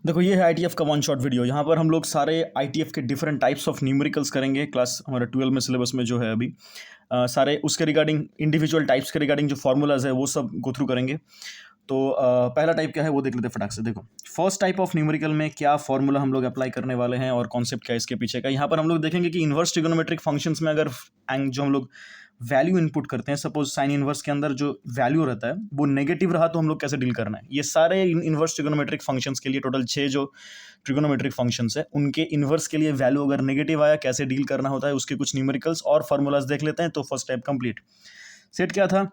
देखो ये है आईटीएफ का वन शॉट वीडियो। यहाँ पर हम लोग सारे आईटीएफ के डिफरेंट टाइप्स ऑफ न्यूमेरिकल्स करेंगे। क्लास हमारा 12 में सिलेबस में जो है अभी सारे उसके रिगार्डिंग इंडिविजुअल टाइप्स के रिगार्डिंग जो फार्मूलाज है वो सब गो थ्रू करेंगे। तो पहला टाइप क्या है वो देख लेते हैं फटाक से। देखो फर्स्ट टाइप ऑफ न्यूमेरिकल में क्या फॉर्मूला हम लोग अप्लाई करने वाले हैं और कॉन्सेप्ट क्या है इसके पीछे का। यहाँ पर हम लोग देखेंगे कि इन्वर्स ट्रिगोनोमेट्रिक फंक्शंस में अगर जो हम लोग वैल्यू इनपुट करते हैं, सपोज साइन इनवर्स के अंदर जो वैल्यू रहता है वो नेगेटिव रहा तो हम लोग कैसे डील करना है। ये सारे इन्वर्स ट्रिगोनोमेट्रिक फंक्शंस के लिए टोटल 6 जो ट्रिगोनोमेट्रिक फंक्शंस है उनके इन्वर्स के लिए वैल्यू अगर नेगेटिव आया कैसे डील करना होता है उसके कुछ न्यूमेरिकल्स और फार्मूलाज देख लेते हैं। तो फर्स्ट टाइप कंप्लीट। सेट क्या था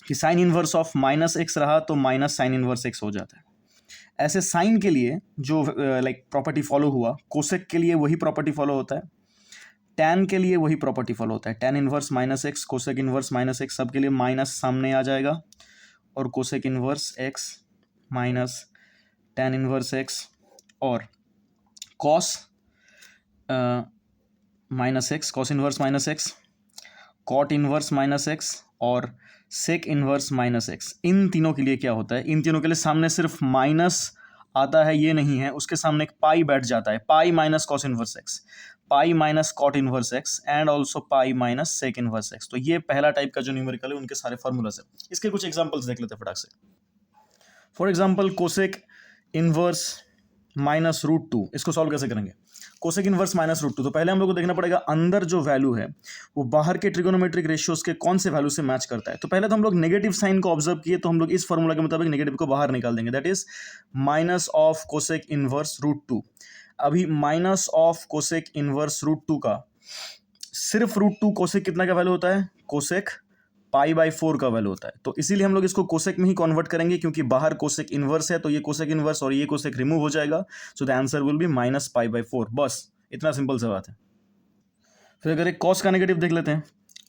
कि sine inverse of minus x रहा तो माइनस साइन इनवर्स एक्स हो जाता है। ऐसे साइन के लिए जो प्रॉपर्टी फॉलो हुआ, कोसेक के लिए वही प्रॉपर्टी फॉलो होता है, टैन के लिए वही प्रॉपर्टी फॉलो होता है। Tan inverse minus x, cosec inverse minus x, सबके लिए माइनस सामने आ जाएगा और cosec inverse x minus tan inverse x और cos minus x, cos inverse minus x, cot inverse minus x और सेक इनवर्स माइनस एक्स। इन तीनों के लिए क्या होता है, इन तीनों के लिए सामने सिर्फ माइनस आता है ये नहीं है, उसके सामने एक पाई बैठ जाता है। Pi minus cos inverse X, pi minus cot inverse X and also pi minus sec inverse X. तो ये पहला टाइप का जो न्यूमेरिकल है उनके सारे फॉर्मूलाज है। इसके कुछ एग्जांपल्स देख लेते हैं फटाक से। For example cosec inverse minus root two, इसको सॉल्व कैसे करेंगे। Cosec inverse minus root two, तो पहले हम लोग को देखना पड़ेगा अंदर जो वैल्यू है वो बाहर के ट्रिगोनोमेट्रिक रेशियोज के कौन से वैल्यू से मैच करता है। तो पहले तो हम लोग नेगेटिव साइन को ऑब्जर्व किए तो हम लोग इस फॉर्मूला के मुताबिक नेगेटिव को बाहर निकाल देंगे, that is minus of cosec inverse root two. अभी minus of cosec inverse root two का सिर्फ रूट टू कोसेक कितना का वैल्यू होता है, कोसेक पाई बाई 4 का वैल्यू होता है। तो इसीलिए हम लोग इसको कोसेक में ही कन्वर्ट करेंगे क्योंकि बाहर कोसेक इनवर्स है, तो ये कोसेक इनवर्स और ये कोसेक रिमूव हो जाएगा। So the answer will be minus pi by 4। बस इतना सिंपल सा बात है। फिर अगर एक कॉस का नेगेटिव देख लेते हैं,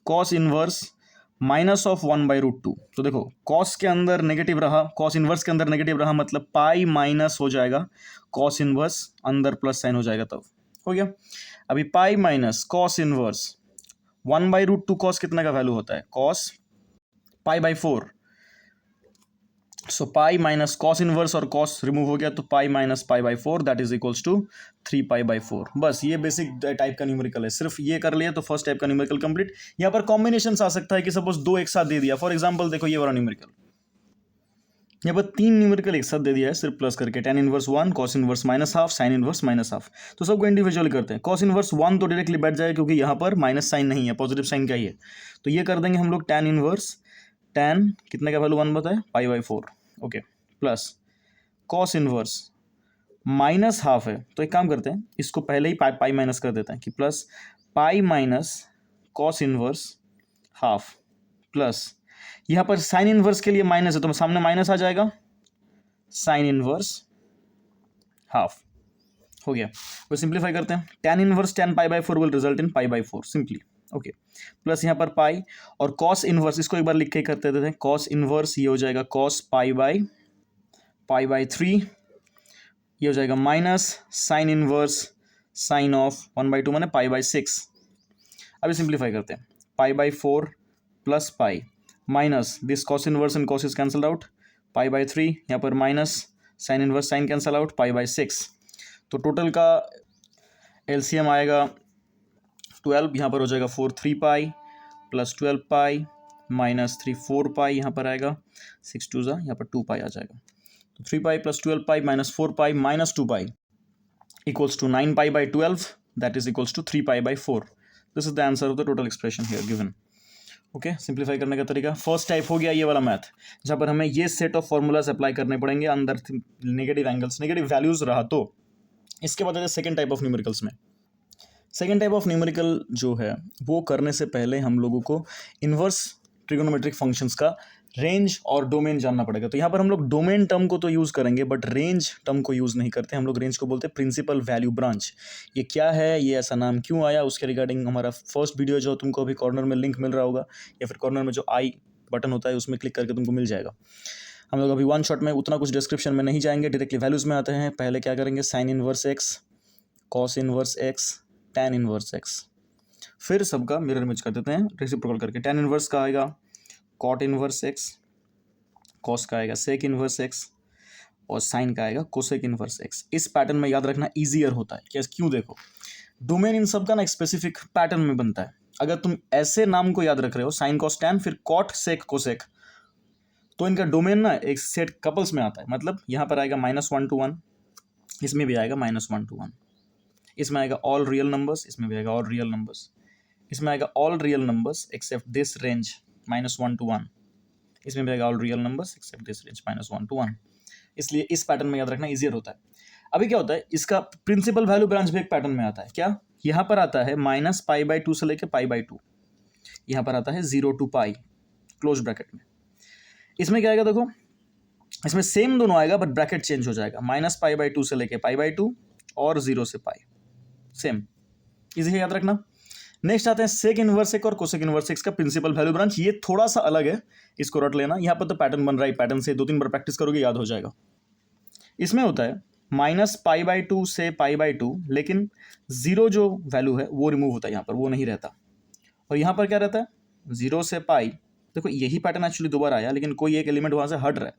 cos inverse minus of 1 by root two. तो देखो कॉस के अंदर नेगेटिव रहा, कॉस इनवर्स के अंदर नेगेटिव रहा, मतलब पाई माइनस हो जाएगा, कॉस इनवर्स अंदर प्लस साइन हो जाएगा, तब हो गया। अभी pi minus cos inverse 1 by root two, cos कितना का वैल्यू होता है, cos pi by 4। So pi minus cos inverse और कॉस रिमूव हो गया तो pi minus pi by 4 that is equals to 3 pi by 4। बस ये बेसिक टाइप का न्यूमेरिकल है, सिर्फ ये कर लिया तो फर्स्ट टाइप का न्यूमेरिकल कंप्लीट। यहाँ पर कॉम्बिनेशन आ सकता है कि सपोज दो एक साथ दे दिया। फॉर एग्जाम्पल देखो ये वाला न्यूमेरिकल, यहाँ पर 3 न्यूमेरिकल एक साथ दे दिया है सिर्फ प्लस करके, tan inverse 1, cos inverse minus half, sin inverse minus half. तो सबको इंडिविजुअली करते हैं। cos इनवर्स 1 तो डायरेक्टली बैठ जाएगा क्योंकि यहाँ पर माइनस साइन नहीं है, पॉजिटिव साइन का ही है, तो ये कर देंगे हम लोग tan इनवर्स, tan कितने का वैल्यू 1 बताए, पाई by 4, okay, plus cos inverse minus half है तो एक काम करते हैं इसको पहले ही पाई माइनस कर देते हैं कि plus pi minus cos inverse half, plus यहाँ पर साइन इनवर्स के लिए माइनस है तो सामने माइनस आ जाएगा, साइन इनवर्स हाफ, हो गया। वो सिंप्लीफाई करते हैं, tan inverse tan pi by 4 will result in pi by 4 simply, okay, plus यहाँ पर पाई और cos इनवर्स, इसको एक बार लिख के करते देते हैं, cos इनवर्स ये हो जाएगा cos पाई बाई 3, ये हो जाएगा minus sign inverse sign of 1 by 2 माने पाई बाई 6। अभी सिंप्लीफाई करते हैं, पाई by 4 plus pi minus this cos inverse and cos is cancel out, pi by 3, यहाँ पर minus sign inverse sign cancel out, pi by 6। तो total का LCM आएगा 12, यहाँ पर हो जाएगा 4 3 पाई प्लस 12 पाई माइनस 3 4 पाई, यहाँ पर आएगा 6 2 यहाँ पर 2 पाई आ जाएगा। तो 3 pi plus 12 pi minus 4 pi minus 2 pi equals to 9 pi by 12 that is equals to 3 pi by 4. This is the answer of the total expression here given. Okay, simplify करने का तरीका फर्स्ट टाइप हो गया ये वाला math, जहाँ पर हमें ये सेट ऑफ फॉर्मूलाज अप्लाई करने पड़ेंगे अंदर नेगेटिव एंगल्स नेगेटिव वैल्यूज रहा तो। इसके बाद है सेकेंड टाइप ऑफ न्यूमेरिकल्स में। सेकेंड टाइप ऑफ न्यूमेरिकल जो है वो करने से पहले हम लोगों को इन्वर्स ट्रिगोनोमेट्रिक फंक्शंस का रेंज और डोमेन जानना पड़ेगा। तो यहाँ पर हम लोग डोमेन टर्म को तो यूज़ करेंगे बट रेंज टर्म को यूज़ नहीं करते, हम लोग रेंज को बोलते हैं प्रिंसिपल वैल्यू ब्रांच। ये क्या है, ये ऐसा नाम क्यों आया, उसके रिगार्डिंग हमारा फर्स्ट वीडियो जो तुमको अभी कॉर्नर में लिंक मिल रहा होगा या फिर कॉर्नर में जो आई बटन होता है उसमें क्लिक करके तुमको मिल जाएगा। हम लोग अभी वन शॉट में उतना कुछ डिस्क्रिप्शन में नहीं जाएंगे, डायरेक्टली वैल्यूज़ में आते हैं। पहले क्या करेंगे, sine inverse x, cos inverse x, tan inverse x, फिर सबका मिरर इमेज कर देते हैं रेसिप्रोकल करके। टैन इनवर्स का आएगा कॉट इनवर्स एक्स, कॉस का आएगा सेक इनवर्स एक्स, और साइन का आएगा कोसेक इनवर्स एक्स। इस पैटर्न में याद रखना ईजियर होता है। क्या क्यों? देखो डोमेन इन सब का ना एक स्पेसिफिक पैटर्न में बनता है। अगर तुम ऐसे नाम को याद रख रहे हो साइन कॉस टैन फिर कॉट सेक कोसेक, तो इनका डोमेन ना एक सेट कपल्स में आता है। मतलब यहाँ पर आएगा -1 to 1, इसमें भी आएगा -1 to 1, इसमें आएगा ऑल रियल नंबर्स, इसमें भी आएगा ऑल रियल नंबर्स, इसमें आएगा all real numbers accept this range -1 to 1, इसमें भी आएगा all real numbers accept this range -1 to 1। इसलिए इस पैटर्न में याद रखना ईजियर होता है। अभी क्या होता है, इसका प्रिंसिपल वैल्यू ब्रांच भी एक पैटर्न में आता है। क्या? यहाँ पर आता है -π/2 से लेके π/2, यहाँ पर आता है 0 to π क्लोज ब्रैकेट में। इसमें क्या आएगा देखो, इसमें सेम दोनों आएगा बट ब्रैकेट चेंज हो जाएगा, -π/2 से लेके π/2 और 0 से π, सेम। इसे याद रखना। नेक्स्ट आते हैं सेक इनवर्स एक्स और कोसेक इनवर्स एक्स का प्रिंसिपल वैल्यू ब्रांच। ये थोड़ा सा अलग है, इसको रट लेना। यहाँ पर तो पैटर्न बन रहा है, पैटर्न से 2-3 बार प्रैक्टिस करोगे याद हो जाएगा। इसमें होता है -π/2 से π/2, लेकिन 0 जो वैल्यू है वो रिमूव होता है, यहाँ पर वो नहीं रहता। और यहाँ पर क्या रहता है 0 से π। देखो यही पैटर्न एक्चुअली दोबारा आया, लेकिन कोई एक एलिमेंट वहाँ से हट रहा है।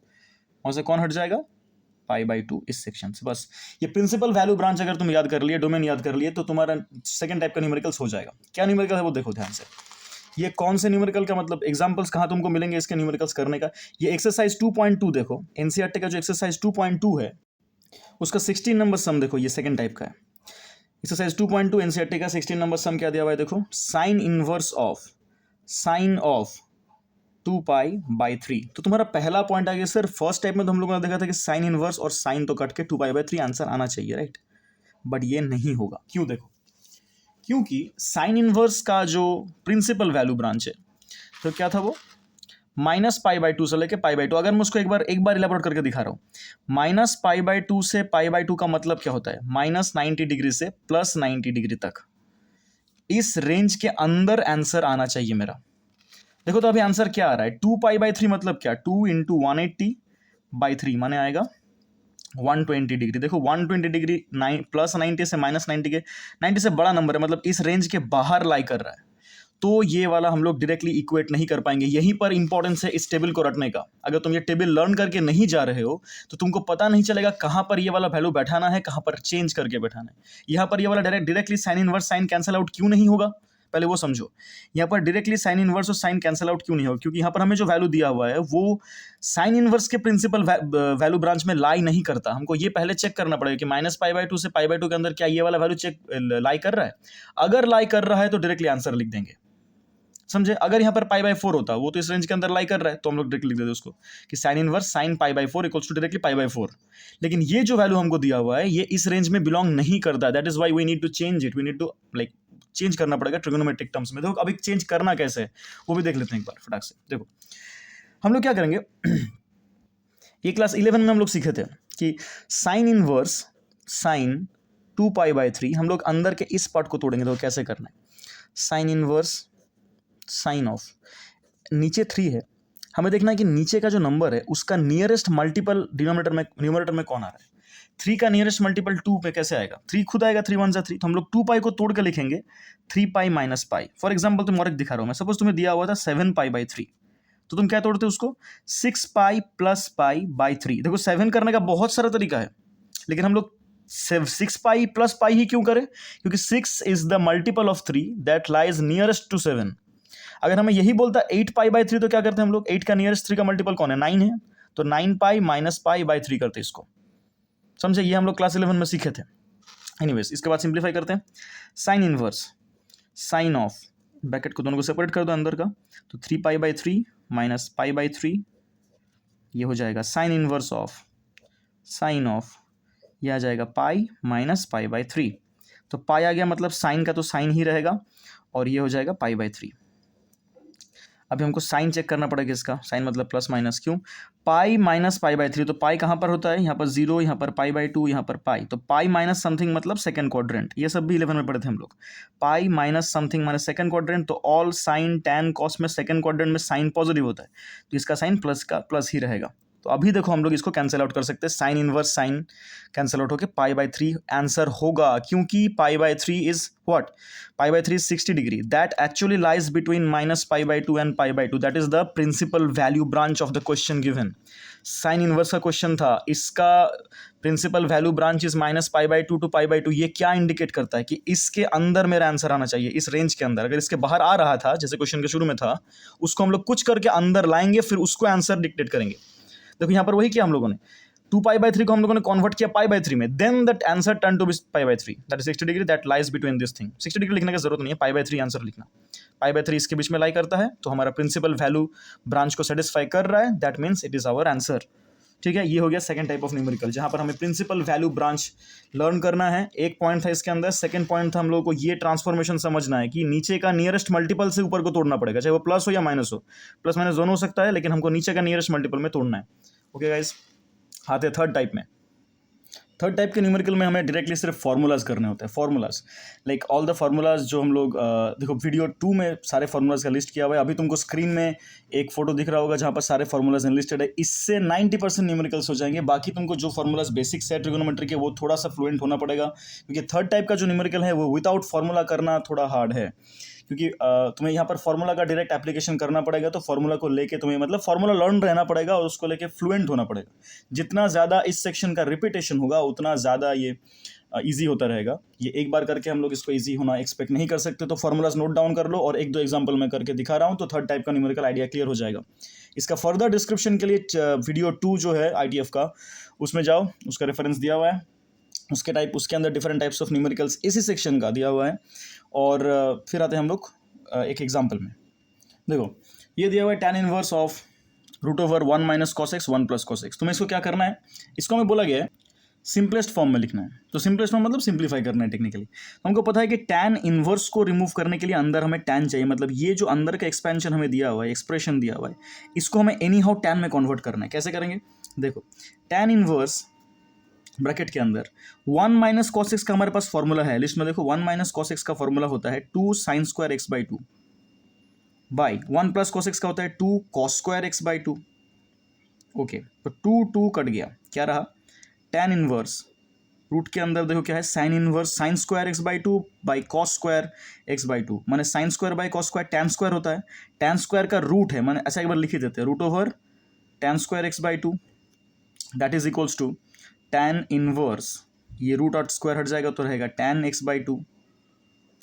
वहाँ से कौन हट जाएगा? π/2 इस सेक्शन से। बस ये प्रिंसिपल वैल्यू ब्रांच अगर तुम याद कर लिए, डोमेन याद कर लिए, तो तुम्हारा सेकंड टाइप का न्यूमेरिकल्स हो जाएगा। क्या न्यूमेरिकल है वो देखो ध्यान से। ये कौन से न्यूमेरिकल का मतलब एग्जांपल्स कहाँ तुमको मिलेंगे इसके न्यूमेरिकल्स करने का। ये एक्सरसाइज 2.2 देखो, एनसीईआरटी का जो एक्सरसाइज 2.2 है उसका 16 नंबर सम देखो, ये सेकंड टाइप का है। एक्सरसाइज 2.2 एनसीईआरटी का 16 नंबर सम क्या दिया हुआ है देखो, साइन इनवर्स ऑफ 2π/3। तो तुम्हारा पहला पॉइंट आ गया सर, फर्स्ट टाइप में तो हम लोगों ने देखा था कि साइन इनवर्स और साइन तो कट के 2π/3 आंसर आना चाहिए, राइट। बट ये नहीं होगा। क्यों? देखो क्योंकि साइन इनवर्स का जो प्रिंसिपल वैल्यू ब्रांच है तो क्या था वो, -π/2 से लेके π/2। अगर मैं उसको एक बार इलेबोरेट करके दिखा रहा हूँ, -π/2 से π/2 का मतलब क्या होता है, -90 डिग्री से +90 डिग्री तक। इस रेंज के अंदर आंसर आना चाहिए मेरा। देखो तो अभी आंसर क्या आ रहा है, 2π/3 मतलब क्या, 2 × 180/3 माने आएगा 120 डिग्री। देखो 120 डिग्री +90 से -90 के 90 से बड़ा नंबर है, मतलब इस रेंज के बाहर लाई कर रहा है। तो ये वाला हम लोग डायरेक्टली इक्वेट नहीं कर पाएंगे। यहीं पर इंपॉर्टेंस है इस टेबल को रटने का। अगर तुम ये टेबल लर्न करके नहीं जा रहे हो तो तुमको पता नहीं चलेगा कहाँ पर ये वाला वैल्यू बैठाना है, कहाँ पर चेंज करके बैठाना है। यहाँ पर ये वाला directly sign inverse sine cancel out क्यों नहीं होगा, पहले वो समझो। यहाँ पर डायरेक्टली साइन इनवर्स और साइन कैंसिल आउट क्यों नहीं होगा, क्योंकि यहाँ पर हमें जो वैल्यू दिया हुआ है वो साइन इनवर्स के प्रिंसिपल वैल्यू ब्रांच में लाई नहीं करता। हमको ये पहले चेक करना पड़ेगा कि -π/2 से π/2 के अंदर क्या ये वाला वैल्यू लाई कर रहा है। अगर लाई कर रहा है तो डायरेक्टली आंसर लिख देंगे, समझे। अगर यहाँ पर π/4 होता, वो तो इस रेंज के अंदर लाई कर रहा है, तो हम लोग डायरेक्टली लिख देते उसको कि sine inverse sine π/4 equals to directly π/4। लेकिन ये जो वैल्यू हमको दिया हुआ है ये इस रेंज में बिलोंग नहीं करता। That is why we need to change it, we need to like change करना पड़ेगा ट्रिगोनोमेट्रिक टर्म्स में। देखो अभी चेंज करना कैसे है वो भी देख लेते हैं एक बार फटाक से। देखो हम लोग क्या करेंगे, ये क्लास 11 में हम लोग सीखे थे कि साइन इनवर्स साइन 2π/3, हम लोग अंदर के इस पार्ट को तोड़ेंगे। देखो कैसे करना है, साइन इनवर्स साइन ऑफ, नीचे 3 है, हमें देखना है कि नीचे का जो नंबर है उसका नियरेस्ट मल्टीपल न्यूमरेटर में कौन आ रहा है। 3 का नियरेस्ट मल्टीपल 2 पे कैसे आएगा, 3 खुद आएगा, 3 1 3, तो हम लोग 2π को तोड़ के लिखेंगे 3π - π। फॉर एग्जाम्पल तुम और एक दिखा रहा हूँ मैं, सपोज तुम्हें दिया हुआ था 7π/3, तो तुम क्या तोड़ते हो उसको 6π + π/3। देखो 7 करने का बहुत सारा तरीका है, लेकिन हम लोग 6π + π ही क्यों करें, क्योंकि 6 is the multiple of 3 that lies nearest to 7। अगर हमें यही बोलता 8π/3 तो क्या करते हैं हम लोग, 8 का नियरेस्ट 3 का मल्टीपल कौन है, 9 है, तो 9π - π/3 करते इसको, समझे। ये हम लोग क्लास 11 में सीखे थे। एनीवेज इसके बाद सिंप्लीफाई करते हैं, sine inverse sign of, bracket को दोनों को सेपरेट कर दो अंदर का, तो 3π/3 - π/3 ये हो जाएगा sign inverse of sine of, यह आ जाएगा पाई - π/3। तो पाई आ गया, मतलब साइन का तो साइन ही रहेगा और ये हो जाएगा π/3। अभी हमको साइन चेक करना पड़ेगा इसका, साइन मतलब प्लस माइनस, क्यों, पाई - π/3, तो पाई कहाँ पर होता है, यहाँ पर 0, यहाँ पर π/2, यहाँ पर पाई, तो पाई माइनस समथिंग मतलब सेकंड क्वाड्रेंट। ये सब भी 11 में पढ़े थे हम लोग। Pi minus something minus second quadrant, तो ऑल साइन टैन कॉस में सेकंड क्वाड्रेंट में साइन पॉजिटिव होता है, तो इसका साइन प्लस का प्लस ही रहेगा। तो अभी देखो हम लोग इसको कैंसिल आउट कर सकते हैं, sine inverse sine cancel out होकर π/3 आंसर होगा, क्योंकि π/3 is what, π/3 is 60 degree, that actually lies between -π/2 and π/2, that is the principal value branch of the question given. Sine inverse का क्वेश्चन था, इसका principal value branch is -π/2 to π/2। ये क्या indicate करता है कि इसके अंदर मेरा आंसर आना चाहिए, इस रेंज के अंदर। अगर इसके बाहर आ रहा था जैसे क्वेश्चन के शुरू में था, उसको हम लोग कुछ करके अंदर लाएंगे, फिर उसको आंसर डिक्टेट करेंगे। देखो यहाँ पर वही किया हम लोगों ने, 2π/3 को हम लोगों ने कन्वर्ट किया π/3 में, then that answer turn to be π/3, that is 60 degree, that lies between this thing. 60 degree लिखने की जरूरत नहीं है, π/3 आंसर लिखना। π/3 इसके बीच में लाई करता है, तो हमारा प्रिंसिपल वैल्यू ब्रांच को सेटिस्फाई कर रहा है, that means it is our answer. ठीक है, ये हो गया सेकंड टाइप ऑफ न्यूमेरिकल, जहां पर हमें प्रिंसिपल वैल्यू ब्रांच लर्न करना है। एक पॉइंट था इसके अंदर, सेकंड पॉइंट था हम लोगों को ये ट्रांसफॉर्मेशन समझना है कि नीचे का नियरेस्ट मल्टीपल से ऊपर को तोड़ना पड़ेगा, चाहे वो प्लस हो या माइनस हो, प्लस माइनस दोनों हो सकता है, लेकिन हमको नीचे का नियरेस्ट मल्टीपल में तोड़ना है। ओके गाइस, आते हैं थर्ड टाइप में। थर्ड टाइप के न्यूमेरिकल में हमें डायरेक्टली सिर्फ फार्मूलाज करने होते हैं, formulas like all the formulas जो हम लोग देखो वीडियो 2 में सारे फार्मूलाज का लिस्ट किया हुआ है। अभी तुमको स्क्रीन में एक फोटो दिख रहा होगा जहाँ पर सारे फार्मूलाज लिस्टेड है। इससे 90% न्यूमेरिकल्स हो जाएंगे। बाकी तुमको जो फार्मूलाज बेसिक से ट्रिगोनोमेट्री के वो थोड़ा सा फ्लुएंट होना पड़ेगा, क्योंकि थर्ड टाइप का जो न्यूमेरिकल है वो विदाउट फार्मूला करना थोड़ा हार्ड है, क्योंकि तुम्हें यहाँ पर फार्मूला का डायरेक्ट एप्लीकेशन करना पड़ेगा। तो फार्मूला को लेके तुम्हें मतलब फार्मूला लर्न रहना पड़ेगा और उसको लेके फ्लुएंट होना पड़ेगा। जितना ज़्यादा इस सेक्शन का रिपीटेशन होगा उतना ज़्यादा ये ईजी होता रहेगा। ये एक बार करके हम लोग इसको ईजी होना एक्सपेक्ट नहीं कर सकते। तो फार्मूलाज नोट डाउन कर लो और एक दो एग्जाम्पल मैं करके दिखा रहा हूँ, तो थर्ड टाइप का न्यूमेरिकल आइडिया क्लियर हो जाएगा। इसका फर्दर डिस्क्रिप्शन के लिए वीडियो 2 जो है ITF का, उसमें जाओ, उसका रेफरेंस दिया हुआ है। उसके अंदर डिफरेंट टाइप्स ऑफ न्यूमेरिकल्स इसी सेक्शन का दिया हुआ है। और फिर आते हैं हम लोग एक एग्जाम्पल में। देखो ये दिया हुआ है tan inverse of √1 - cos x 1 + cos x। तुम्हें इसको क्या करना है, इसको हमें बोला गया है सिंपलेस्ट फॉर्म में लिखना है। तो सिंपलेस्ट फॉर्म मतलब सिंप्लीफाई करना है टेक्निकली। हमको पता है कि tan इनवर्स को रिमूव करने के लिए अंदर हमें tan चाहिए, मतलब ये जो अंदर का एक्सपेंशन हमें दिया हुआ है, एक्सप्रेशन दिया हुआ है, इसको हमें एनी हाउ tan में कन्वर्ट करना है। कैसे करेंगे, देखो tan इनवर्स ब्रैकेट के अंदर 1 - cos x का हमारे पास फॉर्मूला है लिस्ट में। देखो 1 - cos x का फॉर्मूला होता है 2 sin² x/2 by 1 + cos x का होता है 2 cos² x/2। ओके, तो 2 कट गया, क्या रहा tan इनवर्स रूट के अंदर देखो क्या है, sine inverse sin² x/2 by cos² x/2, माने sin² बाई cos² tan² होता है। tan² का रूट है, माने अच्छा एक बार लिख ही देते हैं, √tan² x/2 that is equals to tan inverse, ये रूट और स्क्वायर हट जाएगा तो रहेगा tan x/2।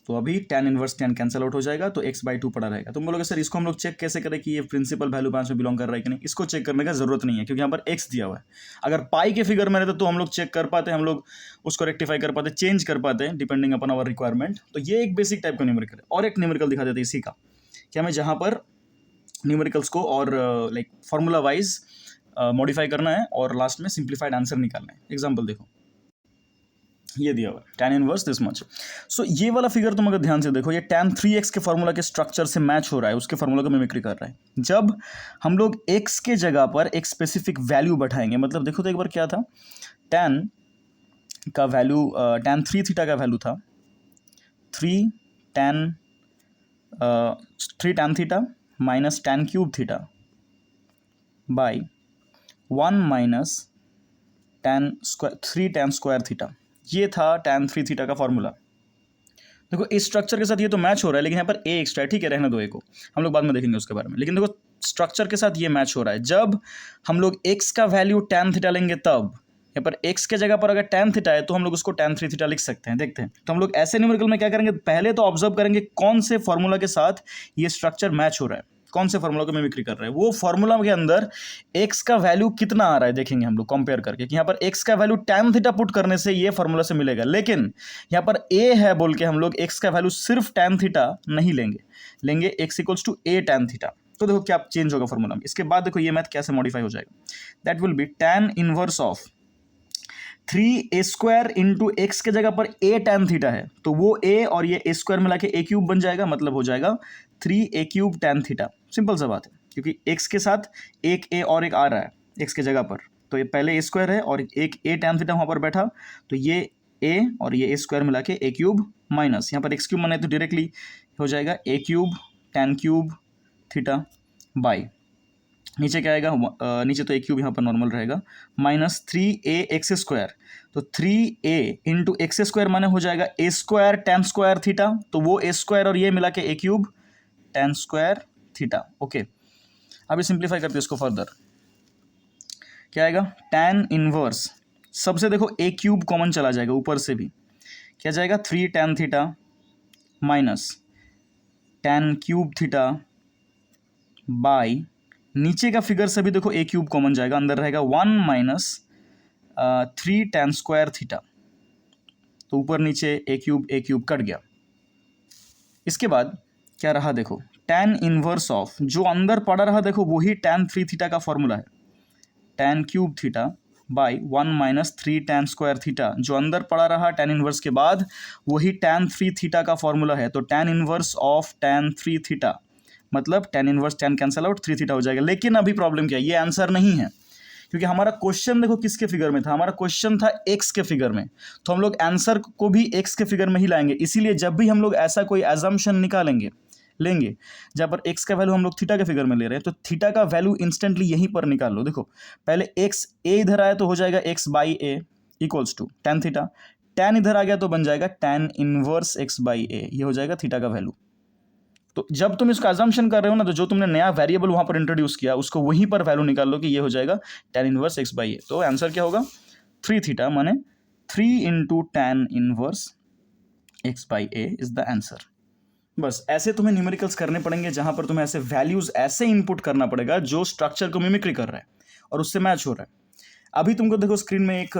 तो अभी tan inverse tan cancel out हो जाएगा, तो x/2 पड़ा रहेगा। तुम बोलोगे सर इसको हम लोग चेक कैसे करें कि ये प्रिंसिपल वैल्यू ब्रांच में बिलोंग कर रहा है कि नहीं। इसको चेक करने का जरूरत नहीं है, क्योंकि यहाँ पर x दिया हुआ है। अगर पाई के फिगर में रहता तो हम लोग चेक कर पाते, हम लोग उसको रेक्टिफाई कर पाते, चेंज कर पाते हैं डिपेंडिंग अपॉन आवर रिक्वायरमेंट। तो ये एक बेसिक टाइप का न्यूमेरिकल है। और एक न्यूमेरिकल दिखा देते इसी का, कि हमें जहाँ पर न्यूमेरिकल्स को और लाइक फॉर्मूला वाइज मॉडिफाई करना है और लास्ट में सिंप्लीफाइड आंसर निकालना है। एग्जाम्पल देखो, ये दिया हुआ है tan इनवर्स दिस मच। सो ये वाला फिगर तुम अगर ध्यान से देखो, ये tan 3x के फॉर्मूला के स्ट्रक्चर से मैच हो रहा है, उसके फॉर्मूला का मिमिक्री कर रहा है। जब हम लोग x के जगह पर एक स्पेसिफिक वैल्यू बैठाएंगे, मतलब देखो तो एक बार क्या था, tan का वैल्यू tan 3θ का वैल्यू था 3 tan θ minus tan³ θ by 1 - tan² 3 tan²θ। ये था tan 3θ का फॉर्मूला। देखो इस स्ट्रक्चर के साथ ये तो मैच हो रहा है, लेकिन यहाँ पर a एक्स्ट्रा है, ठीक है, रहने दो a को, हम लोग बाद में देखेंगे उसके बारे में। लेकिन देखो स्ट्रक्चर के साथ ये मैच हो रहा है। जब हम लोग x का वैल्यू tan θ लेंगे, तब यहाँ पर x के जगह पर अगर tan θ है तो हम लोग उसको tan 3θ लिख सकते हैं। देखते हैं, तो हम लोग ऐसे न्यूमेरिकल में क्या करेंगे, पहले तो ऑब्जर्व करेंगे कौन से फॉर्मूला के साथ ये स्ट्रक्चर मैच हो रहा है, कौन से फॉर्मूला को मिमिक्री कर रहा है। वो फॉर्मूला के अंदर x का वैल्यू कितना आ रहा है देखेंगे हम लोग कंपेयर करके, कि यहाँ पर x का वैल्यू tan θ पुट करने से ये फॉर्मूला से मिलेगा। लेकिन यहाँ पर a है बोल के हम लोग x का वैल्यू सिर्फ tan θ नहीं लेंगे x = a tan θ। तो देखो क्या चेंज होगा फॉर्मूला में। इसके बाद देखो ये मैथ कैसे मॉडिफाई हो जाएगा, that will be tan inverse of 3a² into x के जगह पर a tan θ है, तो वो a और ये a² मिला के a³ बन जाएगा, मतलब हो जाएगा 3a³ tan θ। सिंपल सा बात है, क्योंकि x के साथ एक a और एक आ रहा है x के जगह पर, तो ये पहले a² है और एक a tan θ वहाँ पर बैठा, तो ये a और ये a² मिला के a³ माइनस यहाँ पर x³ बना है तो डायरेक्टली हो जाएगा a³ tan³ θ बाई नीचे क्या आएगा, नीचे तो ए क्यूब यहाँ पर नॉर्मल रहेगा, -3a(x²). तो 3a इंटू एक्स स्क्वायर माने हो जाएगा a square tan square theta, तो वो ए स्क्वायर और ये मिला के a cube tan square theta. Okay, अभी सिंप्लीफाई करते हैं इसको फर्दर, क्या आएगा, tan इनवर्स, सबसे देखो ए क्यूब कॉमन चला जाएगा ऊपर से भी, क्या जाएगा 3 tan theta minus tan cube theta by, नीचे का फिगर से भी देखो ए क्यूब कॉमन जाएगा, अंदर रहेगा 1 माइनस 3 tan स्क्वायर थीटा, तो ऊपर नीचे ए क्यूब कट गया। इसके बाद क्या रहा देखो, tan इनवर्स ऑफ, जो अंदर पड़ा रहा देखो वही tan 3 थीटा का फॉर्मूला है, tan cube theta by 1 minus 3 tan square theta, जो अंदर पड़ा रहा tan इनवर्स के बाद वही tan 3 थीटा का फॉर्मूला है, तो tan inverse of tan 3 theta, मतलब tan inverse tan cancel out 3 theta हो जाएगा। लेकिन अभी प्रॉब्लम क्या है, ये आंसर नहीं है, क्योंकि हमारा क्वेश्चन देखो किसके फिगर में था, हमारा क्वेश्चन था एक्स के फिगर में, तो हम लोग आंसर को भी एक्स के फिगर में ही लाएंगे। इसीलिए जब भी हम लोग ऐसा कोई एजम्पशन निकालेंगे लेंगे जहाँ पर एक्स का वैल्यू हम लोग थीटा के फिगर में ले रहे हैं, तो थीटा का वैल्यू इंस्टेंटली यहीं पर निकाल लो। देखो पहले एक्स ए इधर आया तो हो जाएगा X by A equals to tan theta, tan इधर आ गया तो बन जाएगा tan inverse X by A, ये हो जाएगा थीटा का वैल्यू। तो जब तुम इसका अजम्पशन कर रहे हो ना, तो जो तुमने नया वेरिएबल वहां पर इंट्रोड्यूस किया उसको वहीं पर वैल्यू निकाल लो कि ये हो जाएगा tan इनवर्स एक्स बाई ए। तो आंसर क्या होगा 3 थीटा, माने 3 into tan inverse X by A is the answer. बस ऐसे तुम्हें न्यूमेरिकल्स करने पड़ेंगे, जहां पर तुम्हें ऐसे वैल्यूज ऐसे इनपुट करना पड़ेगा जो स्ट्रक्चर को मिमिक्री कर रहा है और उससे मैच हो रहा है। अभी तुमको देखो स्क्रीन में एक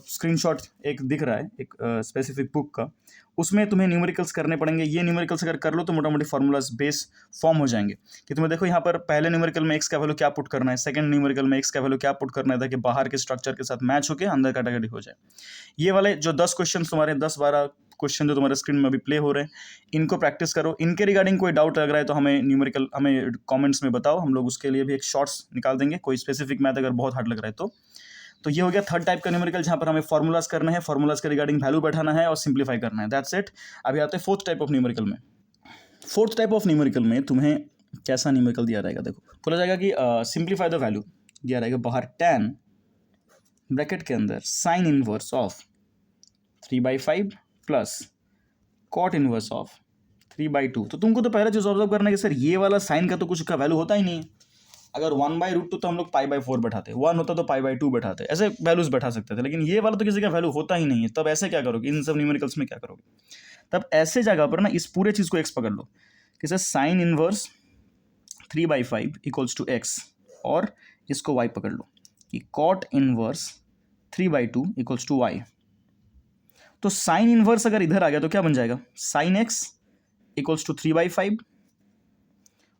स्क्रीनशॉट एक दिख रहा है एक स्पेसिफिक बुक का, उसमें तुम्हें न्यूमेरिकल्स करने पड़ेंगे। ये न्यूमेरिकल्स अगर कर लो तो मोटा मोटी फॉर्मूलाज बेस फॉर्म हो जाएंगे, कि तुम्हें देखो यहाँ पर पहले न्यूमेरिकल में एक्स का वैल्यू क्या पुट करना है, सेकंड न्यूमेरिकल में एक्स का वैल्यू क्या पुट करना है, ताकि बाहर के स्ट्रक्चर के साथ मैच होकर अंदर कैटेगरी हो जाए। ये वाले जो 10 क्वेश्चन तुम्हारे 10-12 क्वेश्चन जो तुम्हारे स्क्रीन में अभी प्ले हो रहे हैं, इनको प्रैक्टिस करो। इनके रिगार्डिंग कोई डाउट लग रहा है तो हमें कमेंट्स में बताओ, हम लोग उसके लिए भी एक शॉर्ट्स निकाल देंगे। कोई स्पेसिफिक मैथ अगर बहुत हार्ड लग रहा है तो ये हो गया थर्ड टाइप का न्यूमेरिकल, जहां पर हमें फॉर्मूलाज करने हैं, फॉर्मूलाज के रिगार्डिंग वैल्यू बैठाना है और सिंप्लीफाई करना है, दैट्स इट। अभी आते हैं फोर्थ टाइप ऑफ न्यूमेरिकल में। फोर्थ टाइप ऑफ न्यूमेरिकल में तुम्हें कैसा न्यूमेरिकल दिया रहेगा, देखो बोला जाएगा कि सिंप्लीफाई द वैल्यू, दिया रहेगा बाहर tan ब्रैकेट के अंदर sine inverse of 3/5 plus cot inverse of 3/2। तो तुमको तो पहले चीज ऑब्जर्व करना है कि सर ये वाला साइन का तो कुछ का वैल्यू होता ही नहीं है। अगर 1/√2 तो हम लोग π/4 बैठाते, 1 होता तो π/2 बैठाते, ऐसे वैल्यूज बैठा सकते थे, लेकिन ये वाला तो किसी का वैल्यू होता ही नहीं है। तब ऐसे क्या करोगे, इन सब न्यूमेरिकल्स में क्या करोगे, तब ऐसे जगह पर ना इस पूरे चीज को एक्स पकड़ लो कि sir sine inverse 3/5 equals to X, और इसको वाई पकड़ लो कि cot inverse 3/2 equals to Y. तो साइन इनवर्स अगर इधर आ गया तो क्या बन जाएगा, साइन एक्स इक्वल्स टू 3/5,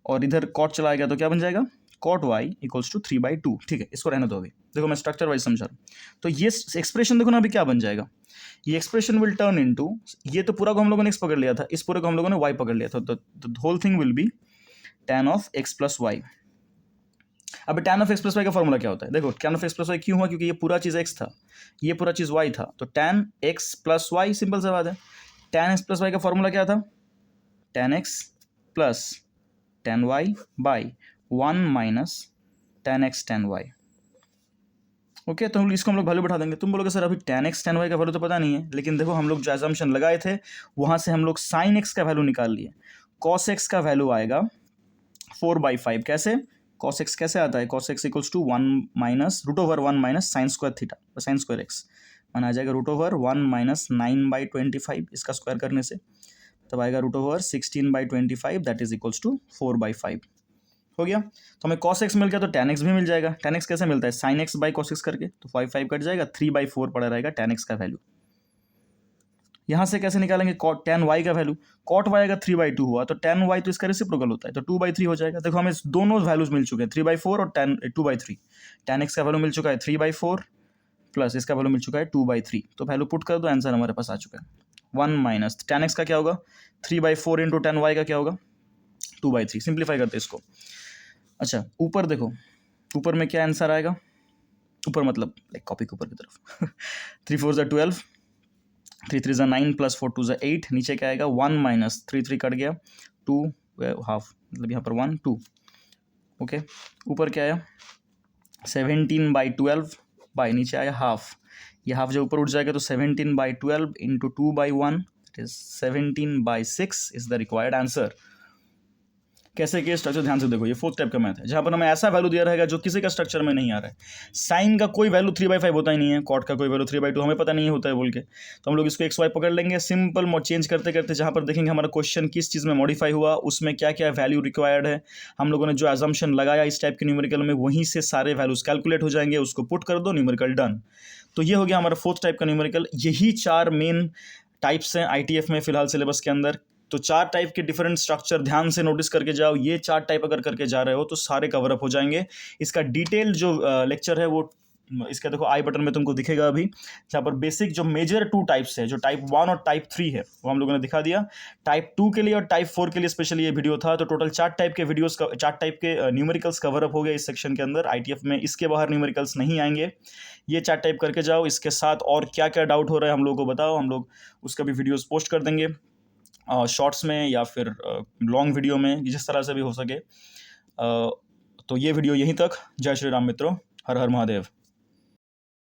और इधर कॉट चला गया तो क्या बन जाएगा, कॉट वाई इक्वल्स टू 3/2। ठीक है, इसको रहने दो अभी, देखो मैं स्ट्रक्चर वाइज समझा रहा हूँ। तो ये एक्सप्रेशन देखो ना अभी क्या बन जाएगा, ये एक्सप्रेशन विल टर्न इनटू, ये तो पूरा को हम लोगों ने एक्स पकड़ लिया था, इस पूरे को हम लोगों ने वाई पकड़ लिया था, तो the whole thing will be tan of X plus Y. अब tan of X plus Y का फॉर्मूला क्या होता है, देखो tan of X plus Y क्यों हुआ, क्योंकि ये पूरा चीज एक्स था, ये पूरा चीज वाई था, तो tan X plus Y, simple सा बात है। tan एक्स प्लस वाई का फॉर्मूला क्या था, tan X plus tan Y by 1 minus tan X tan Y. Okay, तो इसको हम लोग वैल्यू बैठा देंगे। तुम बोलोगे सर अभी tan एक्स tan वाई का वैल्यू तो पता नहीं है, लेकिन देखो हम लोग जो assumption लगाए थे वहां से हम लोग sin एक्स का वैल्यू निकाल लिए। cos एक्स का वैल्यू आएगा 4/5, कैसे, cos एक्स कैसे आता है, cos X equals to 1 minus √1 minus sine square theta, sine square X मान आ जाएगा √1 माइनस 9/25, इसका स्क्वायर करने से तब आएगा √16/25, दैट इज इक्वल्स टू 4/5। हो गया, तो हमें cos x मिल गया, तो tan x भी मिल जाएगा। tan x कैसे मिलता है, sin x by cos x करके, तो 5 कट जाएगा, 3/4 पड़ा रहेगा tan x का वैल्यू। यहां से कैसे निकालेंगे tan y का वैल्यू, cot y अगर 3/2 हुआ तो tan y तो इसका रेसिप्रोकल होता है, तो 2/3 हो जाएगा। देखो हमें दोनों वैल्यूज मिल चुके हैं, 3/4 और 2/3। tan x का वैल्यू मिल चुका है 3/4 प्लस इसका वैल्यू मिल चुका है 2/3, तो वैल्यू पुट कर दो, आंसर हमारे पास आ चुका है 1 माइनस tan x का क्या होगा 3/4 इंटू tan y का क्या होगा 2/3। सिंप्लीफाई करते इसको। अच्छा ऊपर देखो, ऊपर में क्या आंसर आएगा, ऊपर मतलब लाइक कॉपी के ऊपर की तरफ 3 4 12, 3 3 9 प्लस 4 2 8, नीचे क्या आएगा 1 माइनस 3 3 कट गया 2 हाफ, मतलब यहाँ पर 1 2 ओके, ऊपर क्या आया 17/12 बाई नीचे आया हाफ, ये हाफ जब ऊपर उठ जाएगा तो 17/12 into 2/1 it is 17/6 is the required answer. कैसे के स्ट्रक्चर ध्यान से देखो, ये फोर्थ टाइप का मैथ है जहां पर हमें ऐसा वैल्यू दिया रहेगा जो किसी का स्ट्रक्चर में नहीं आ रहा है। साइन का कोई वैल्यू 3/5 होता ही नहीं है, कॉट का कोई वैल्यू 3/2 हमें पता नहीं होता है बोल के, तो हम लोग इसको XY पकड़ लेंगे, सिंपल चेंज करते करते जहां पर देखेंगे हमारा क्वेश्चन किस चीज़ में मॉडिफाई हुआ, उसमें क्या क्या वैल्यू रिक्वायर्ड है, हम लोगों ने जो एजम्पशन लगाया इस टाइप के न्यूमेरिकल में वहीं से सारे वैल्यूज कैलकुलेट हो जाएंगे, उसको पुट कर दो, न्यूमेरिकल डन। तो ये हो गया हमारा फोर्थ टाइप का न्यूमेरिकल। यही 4 मेन टाइप्स हैं ITF में फिलहाल सिलेबस के अंदर। तो 4 टाइप के डिफरेंट स्ट्रक्चर ध्यान से नोटिस करके जाओ, ये 4 टाइप अगर करके जा रहे हो तो सारे कवर अप हो जाएंगे। इसका डिटेल जो लेक्चर है वो इसका देखो आई बटन में तुमको दिखेगा अभी, जहाँ पर बेसिक जो मेजर 2 टाइप्स है, जो टाइप 1 और टाइप 3 है वो हम लोगों ने दिखा दिया। टाइप 2 के लिए और टाइप 4 के लिए स्पेशली ये वीडियो था। तो टोटल 4 टाइप के वीडियोस का 4 टाइप के न्यूमेरिकल्स कवर अप हो गए इस सेक्शन के अंदर। ITF में इसके बाहर न्यूमेरिकल्स नहीं आएंगे, ये 4 टाइप करके जाओ। इसके साथ और क्या क्या डाउट हो रहा है हम लोगों को बताओ, हम लोग उसका भी वीडियोस पोस्ट कर देंगे शॉर्ट्स में या फिर लॉन्ग वीडियो में, जिस तरह से भी हो सके। तो ये वीडियो यहीं तक। जय श्री राम मित्रों, हर हर महादेव।